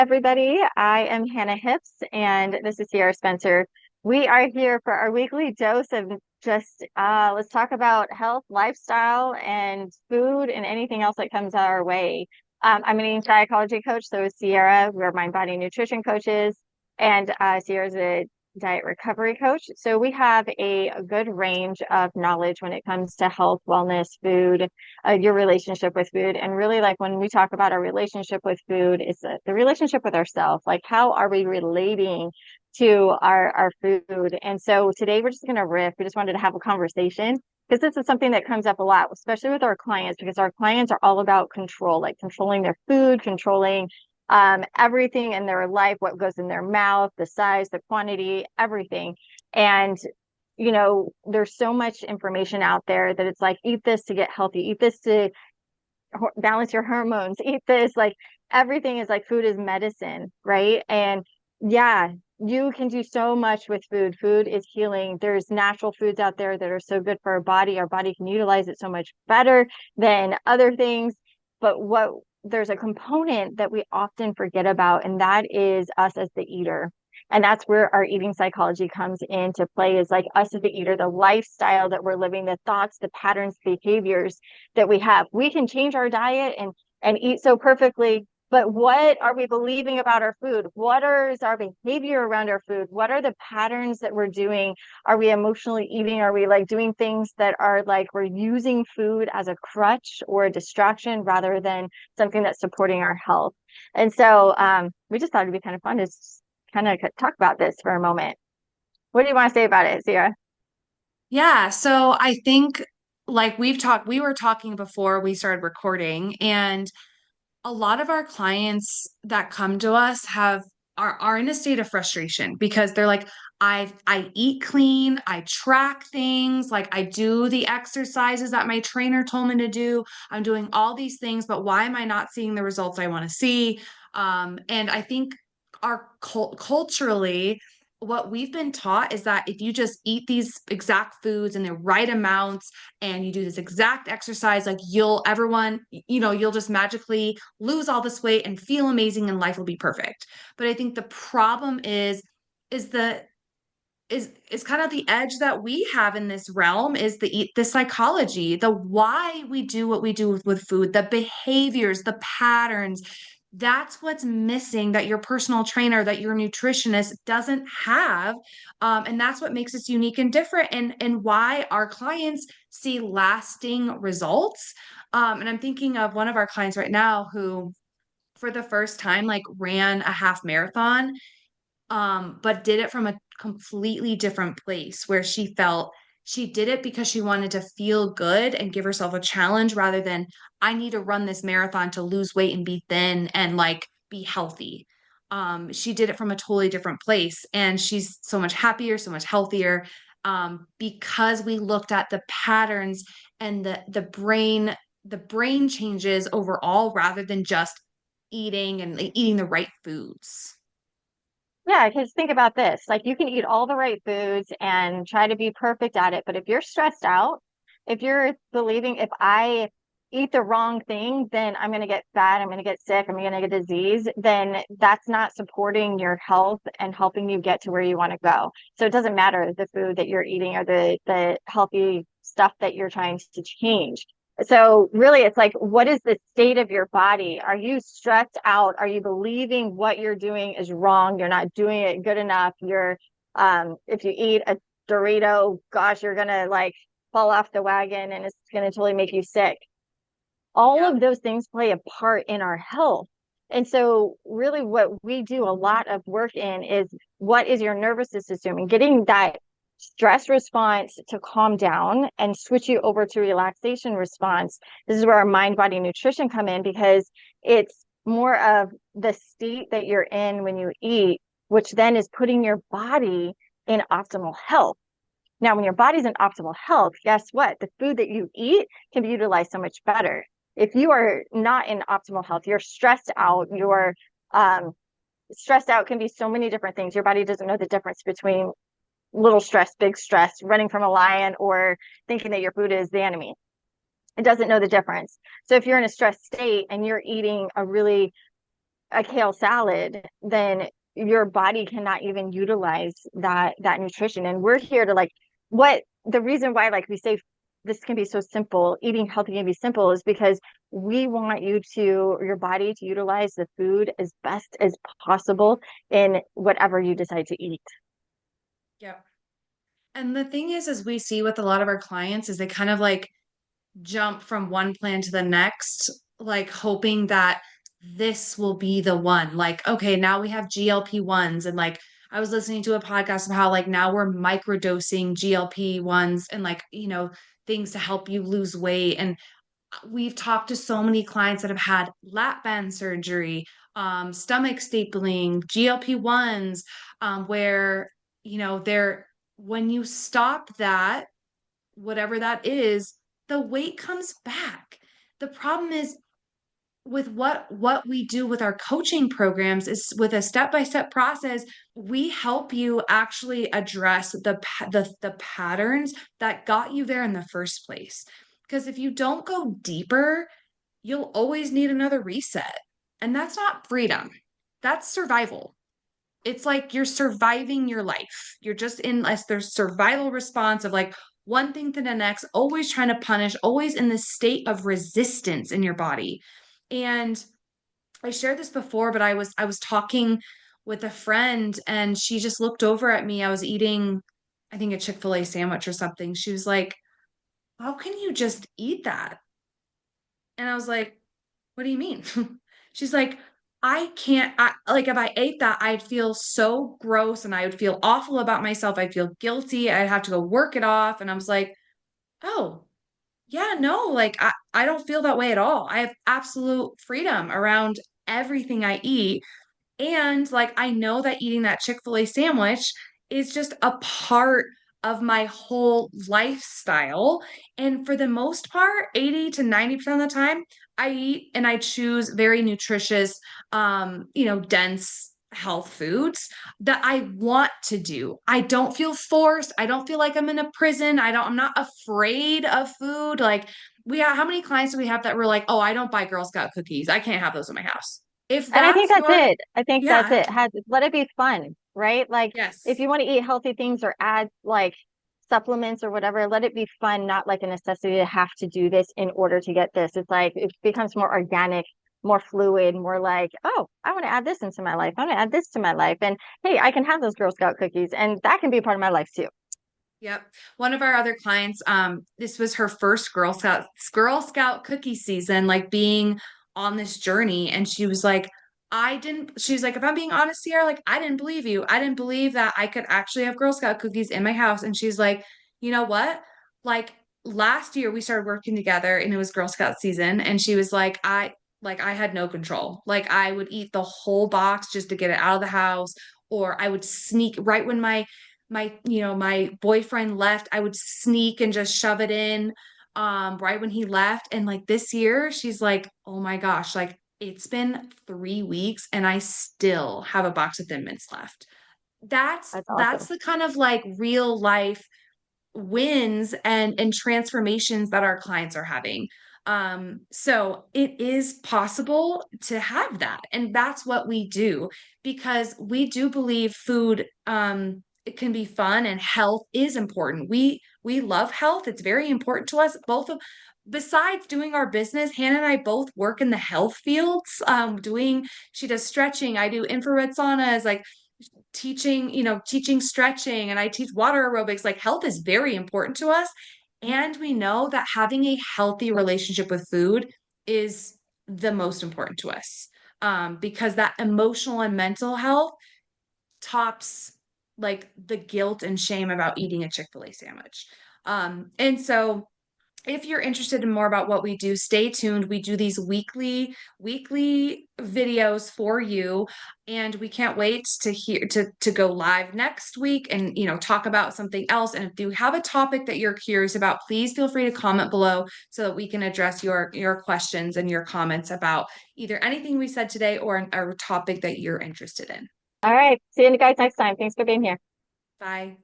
Everybody. I am Hannah Hips, and this is Sierra Spencer. We are here for our weekly dose of just let's talk about health, lifestyle, and food, and anything else that comes our way. I'm an eating psychology coach, so is Sierra. We're mind body nutrition coaches, and Sierra's a diet recovery coach. So we have a good range of knowledge when it comes to health, wellness, food, your relationship with food. And really, like when we talk about our relationship with food, it's the relationship with ourselves. Like, how are we relating to our food? And so today we're just going to riff. We just wanted to have a conversation because this is something that comes up a lot, especially with our clients, because our clients are all about control, like controlling their food, controlling everything in their life, what goes in their mouth, the size, the quantity, everything. And there's so much information out there that it's like, eat this to get healthy, eat this to balance your hormones, eat this. Like everything is like food is medicine, right? And yeah, you can do so much with food. Food is healing. There's natural foods out there that are so good for our body. Our body can utilize it so much better than other things. But what there's a component that we often forget about, and that is us as the eater. And that's where our eating psychology comes into play, is like us as the eater, the lifestyle that we're living, the thoughts, the patterns, behaviors that we have. We can change our diet and eat so perfectly, but what are we believing about our food? What is our behavior around our food? What are the patterns that we're doing? Are we emotionally eating? Are we like doing things that are like we're using food as a crutch or a distraction rather than something that's supporting our health? And so we just thought it'd be kind of fun to kind of talk about this for a moment. What do you want to say about it, Zia? Yeah, so I think like we were talking before we started recording, and a lot of our clients that come to us are in a state of frustration because they're like, I eat clean, I track things, like I do the exercises that my trainer told me to do. I'm doing all these things, but why am I not seeing the results I want to see? And I think our culturally, what we've been taught is that if you just eat these exact foods in the right amounts and you do this exact exercise, like you'll just magically lose all this weight and feel amazing and life will be perfect. But I think the problem is the is kind of the edge that we have in this realm is the psychology, the why we do what we do with food, the behaviors, the patterns. That's what's missing that your personal trainer, that your nutritionist doesn't have. And that's what makes us unique and different, and why our clients see lasting results. And I'm thinking of one of our clients right now who, for the first time, like ran a half marathon, but did it from a completely different place where she felt she did it because she wanted to feel good and give herself a challenge rather than I need to run this marathon to lose weight and be thin and like be healthy. She did it from a totally different place, and she's so much happier, so much healthier, because we looked at the patterns and the brain changes overall rather than just eating and eating the right foods. Yeah, because think about this. Like you can eat all the right foods and try to be perfect at it, but if you're stressed out, if you're believing if I eat the wrong thing, then I'm going to get fat, I'm going to get sick, I'm going to get disease, then that's not supporting your health and helping you get to where you want to go. So it doesn't matter the food that you're eating or the healthy stuff that you're trying to change. So really, it's like, what is the state of your body? Are you stressed out? Are you believing what you're doing is wrong? You're not doing it good enough. If you eat a Dorito, gosh, you're gonna like fall off the wagon and it's gonna totally make you sick. All Yeah. of those things play a part in our health. And so really what we do a lot of work in is what is your nervous system and getting that stress response to calm down and switch you over to relaxation response. This is where our mind body nutrition come in because it's more of the state that you're in when you eat, which then is putting your body in optimal health. Now, when your body's in optimal health, guess what? The food that you eat can be utilized so much better. If you are not in optimal health, you're stressed out, you're stressed out can be so many different things. Your body doesn't know the difference between little stress, big stress, running from a lion, or thinking that your food is the enemy. It doesn't know the difference. So if you're in a stressed state and you're eating a really a kale salad, then your body cannot even utilize that nutrition. And we're here to like what the reason why like we say this can be so simple, eating healthy can be simple is because we want your body to utilize the food as best as possible in whatever you decide to eat. Yeah. And the thing is we see with a lot of our clients is they kind of like jump from one plan to the next, like hoping that this will be the one. Like, okay, now we have GLP-1s. And like, I was listening to a podcast of how like now we're microdosing GLP-1s and like, things to help you lose weight. And we've talked to so many clients that have had lap band surgery, stomach stapling, GLP-1s, where, they're, when you stop that, whatever that is, the weight comes back. The problem is with what we do with our coaching programs is with a step-by-step process, we help you actually address the patterns that got you there in the first place. Because if you don't go deeper, you'll always need another reset. And that's not freedom. That's survival. It's like you're surviving your life. You're just in like there's survival response of like one thing to the next, always trying to punish, always in this state of resistance in your body. And I shared this before, but I was talking with a friend and she just looked over at me. I was eating, I think a Chick-fil-A sandwich or something. She was like, "How can you just eat that?" And I was like, "What do you mean?" She's like, I can't, like, if I ate that, I'd feel so gross and I would feel awful about myself. I'd feel guilty. I'd have to go work it off. And I was like, oh, yeah, no, like, I don't feel that way at all. I have absolute freedom around everything I eat. And like, I know that eating that Chick-fil-A sandwich is just a part of my whole lifestyle. And for the most part, 80 to 90% of the time, I eat and I choose very nutritious, dense health foods that I want to do. I don't feel forced. I don't feel like I'm in a prison. I'm not afraid of food. Like how many clients do we have that were like, oh, I don't buy Girl Scout cookies. I can't have those in my house. If And I think that's that's your, it. I think that's yeah, it. Let it be fun, right? Like if yes. you want to eat healthy things or add like supplements or whatever, let it be fun, not like a necessity to have to do this in order to get this. It's like it becomes more organic, more fluid, more like, oh, I want to add this into my life. I want to add this to my life. And hey, I can have those Girl Scout cookies and that can be a part of my life too. Yep. One of our other clients, this was her first Girl Scout cookie season, like being on this journey. And she was like, she's like, if I'm being honest here, like, I didn't believe you. I didn't believe that I could actually have Girl Scout cookies in my house. And she's like, you know what? Like last year we started working together and it was Girl Scout season. And she was like, I had no control. Like I would eat the whole box just to get it out of the house, or I would sneak right when my boyfriend left, I would sneak and just shove it in right when he left. And like this year she's like, oh my gosh, like it's been 3 weeks and I still have a box of Thin Mints left. that's That's that's awesome. the kind of like real life wins and transformations that our clients are having. So it is possible to have that. And that's what we do because we do believe food it can be fun and health is important. We love health. It's very important to us. Besides doing our business, Hannah and I both work in the health fields. She does stretching. I do infrared saunas. Like teaching stretching, and I teach water aerobics. Like health is very important to us. And we know that having a healthy relationship with food is the most important to us because that emotional and mental health tops like the guilt and shame about eating a Chick-fil-A sandwich. And so if you're interested in more about what we do, stay tuned. We do these weekly videos for you, and we can't wait to hear to go live next week and talk about something else. And if you have a topic that you're curious about, please feel free to comment below so that we can address your questions and your comments about either anything we said today or a topic that you're interested in. All right. See you guys next time. Thanks for being here. Bye.